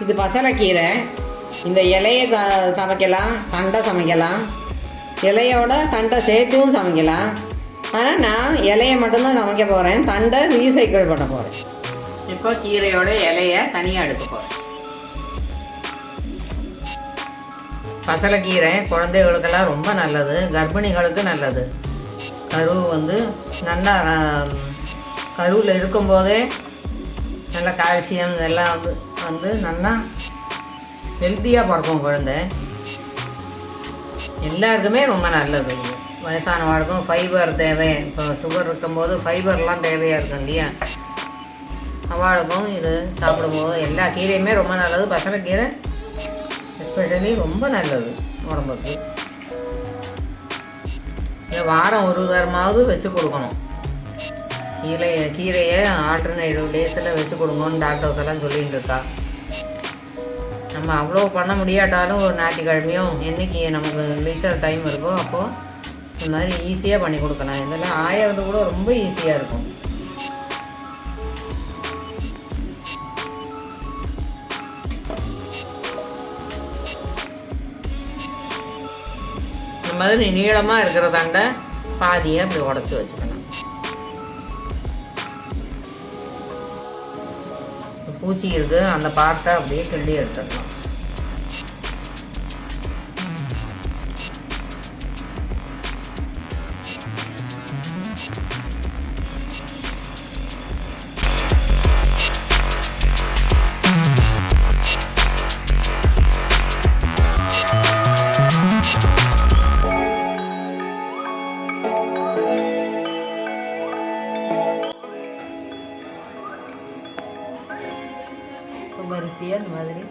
இது பசலைக்கீரை. இந்த இலையை சமைக்கலாம், தண்டை சமைக்கலாம், இலையோட தண்டை சேர்த்தும் சமைக்கலாம். ஆனால் நான் இலையை மட்டும்தான் சமைக்க போகிறேன், தண்டை ரீசைக்கிள் பண்ண போகிறேன். இப்போ கீரையோட இலையை தனியாக எடுக்க போகிறேன். பசலைக்கீரை குழந்தைகளுக்கெல்லாம் ரொம்ப நல்லது, கர்ப்பிணிகளுக்கு நல்லது. கரு நல்லா கருவில் இருக்கும்போதே நல்ல கால்சியம் இதெல்லாம் நல்லா ஹெல்த்தியாக பிறக்கும் குழந்தை. எல்லாருக்குமே ரொம்ப நல்லது. வயசானவாளுக்கும் ஃபைபர் தேவை. இப்போ சுகர் இருக்கும்போது ஃபைபர்லாம் தேவையாக இருக்கும் இல்லையா, அவளுக்கும் இது சாப்பிடும்போது எல்லா கீரையுமே ரொம்ப நல்லது. பசலைக்கீரை எஸ்பெஷலி ரொம்ப நல்லது உடம்புக்கு. இந்த வாரம் ஒரு தரமாவது வச்சு கொடுக்கணும். கீரையை ஆல்டர்னேட்டிவ் டேஸில் வச்சு கொடுங்கன்னு டாக்டர்ஸ் எல்லாம் சொல்லிகிட்டு இருக்கா. நம்ம அவ்வளோ பண்ண முடியாட்டாலும் ஒரு ஞாயிற்றுக்கிழமையும் என்றைக்கு நமக்கு லீஷர் டைம் இருக்கோ அப்போது இந்த மாதிரி ஈஸியாக பண்ணி கொடுக்கலாம். இதெல்லாம் ஆயிரது கூட ரொம்ப ஈஸியாக இருக்கும். இந்த மாதிரி நீளமாக இருக்கிற தண்டை பாதியை அப்படி உடச்சி வச்சுக்கணும். பூச்சி இருக்குது, அந்த பார்ட்டை அப்படியே கிள்ளி எடுத்துடலாம். வரிசையாக இந்த மாதிரி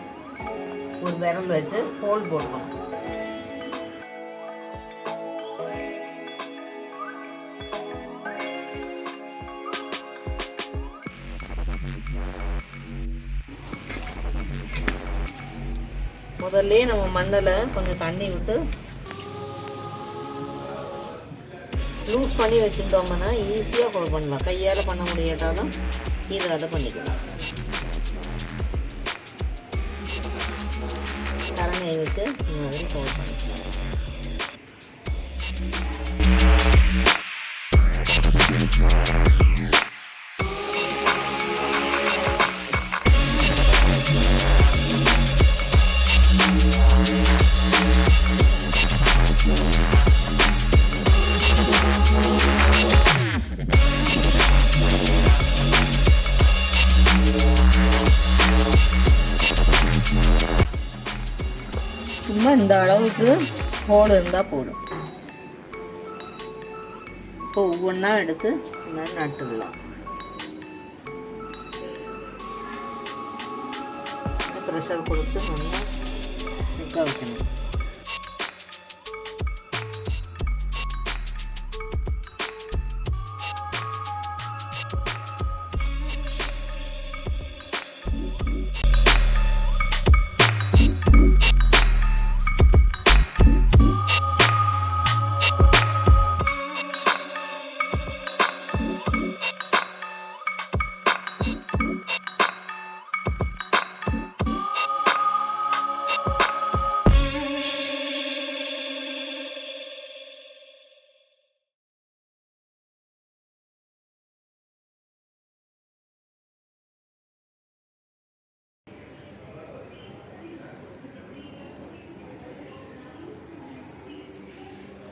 ஒரு விரல் வச்சு ஹோல் போடணும். முதல்ல நம்ம மண்ணில் கொஞ்சம் தண்ணி விட்டு லூஸ் பண்ணி வச்சுட்டோம்னா ஈஸியாக ஹோல் பண்ணலாம். கையால் பண்ண முடியாட்டாலும் இதால் பண்ணிக்கலாம். கரணையை வச்சு இந்த மாதிரி ஹோல் பண்ணிக்கலாம். சும்மா இந்த அளவுக்கு ஹோல் இருந்தால் போதும். இப்போ ஒவ்வொன்றா எடுத்து இந்த மாதிரி நட்டுடலாம். ப்ரெஷர் கொடுத்து நல்லா நிற்க வைக்கணும்.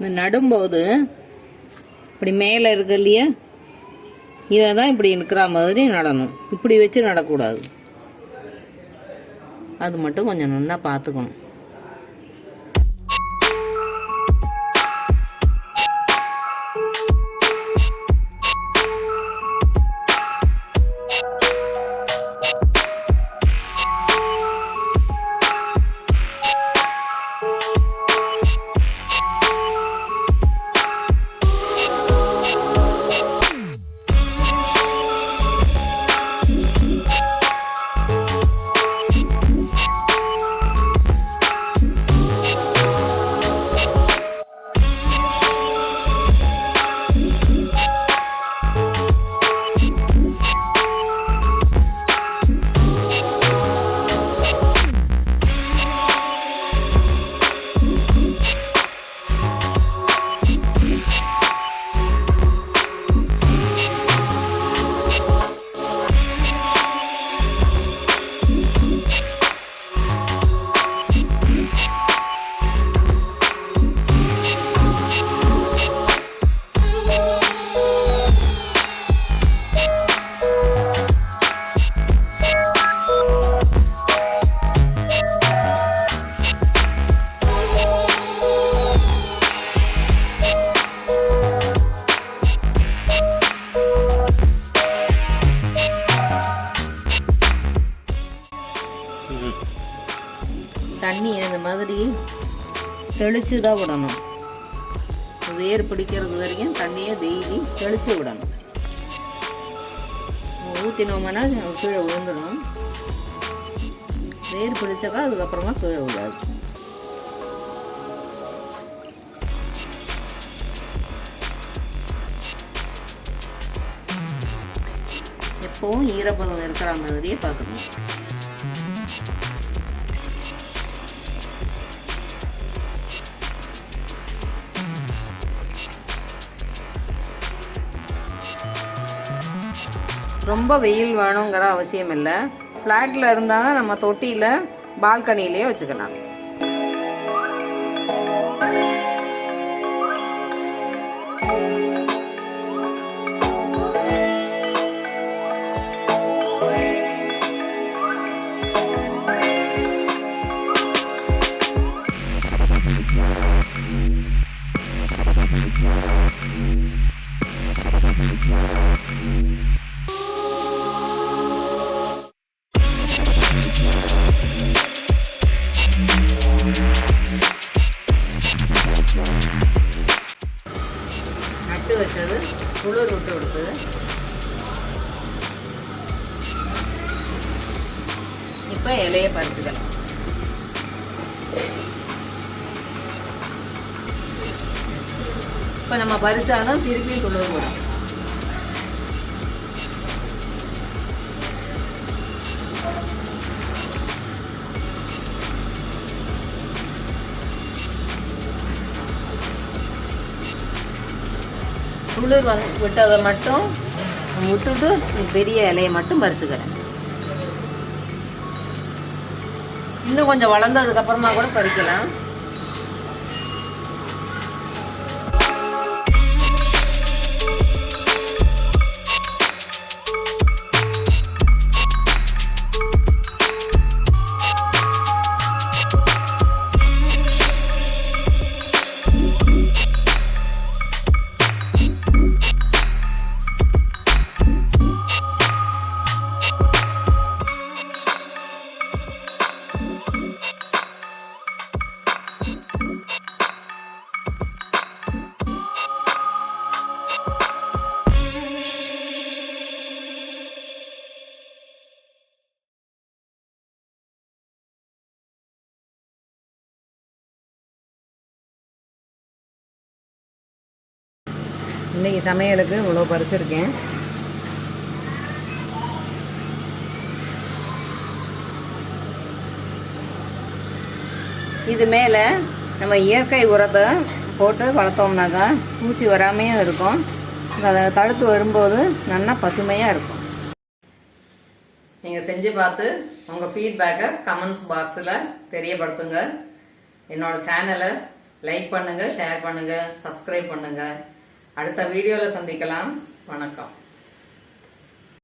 இந்த நடும்போது இப்படி மேலே இருக்கு இல்லையா, இதை தான் இப்படி இருக்கிற மாதிரி நடணும். இப்படி வச்சு நடக்கூடாது. அது மட்டும் கொஞ்சம் நல்லா பார்த்துக்கணும். தண்ணியை இந்த மாதிரி தெளித்து தான் விடணும். வேர் பிடிக்கிறது வரைக்கும் தண்ணியை டெய்லி தெளித்து விடணும். ஊற்றினோம்னா கீழே விழுந்துடும். வேர் பிடிச்சாக்கா அதுக்கப்புறமா கீழே விடாது. எப்பவும் ஈரப்பதம் இருக்கிற மாதிரியே பார்க்கணும். ரொம்ப வெயில் வேணுங்கிற அவசியம் இல்லை. ஃப்ளாட்டில் இருந்தால் நம்ம தொட்டியில் பால்கனிலேயே வச்சுக்கலாம். நட்டு வச்சது குளிர் விட்டு கொடுத்து இப்போ இலையை பறிச்சுக்கலாம். இப்போ நம்ம பறிச்சாலும் திருப்பி குளிர் விடும். குளிர் விட்டதை மட்டும் விட்டுட்டு பெரிய இலையை மட்டும் பறிச்சுக்கிறேன். இன்னும் கொஞ்சம் வளர்ந்ததுக்கப்புறமா கூட பறிக்கலாம். இன்றைக்கி சமையலுக்கு இவ்வளோ பறிச்சிருக்கேன். இது மேலே நம்ம இயற்கை உரத்தை போட்டு வளர்த்தோம்னாக்கா பூச்சி வராமையும் இருக்கும். அதை தடுத்து வரும்போது நல்லா பசுமையாக இருக்கும். நீங்கள் செஞ்சு பார்த்து உங்கள் ஃபீட்பேக்கை கமெண்ட்ஸ் பாக்ஸில் தெரியப்படுத்துங்க. என்னோடய சேனலை லைக் பண்ணுங்கள், ஷேர் பண்ணுங்கள், சப்ஸ்கிரைப் பண்ணுங்கள். அடுத்த வீடியோவில் சந்திக்கலாம். வணக்கம்.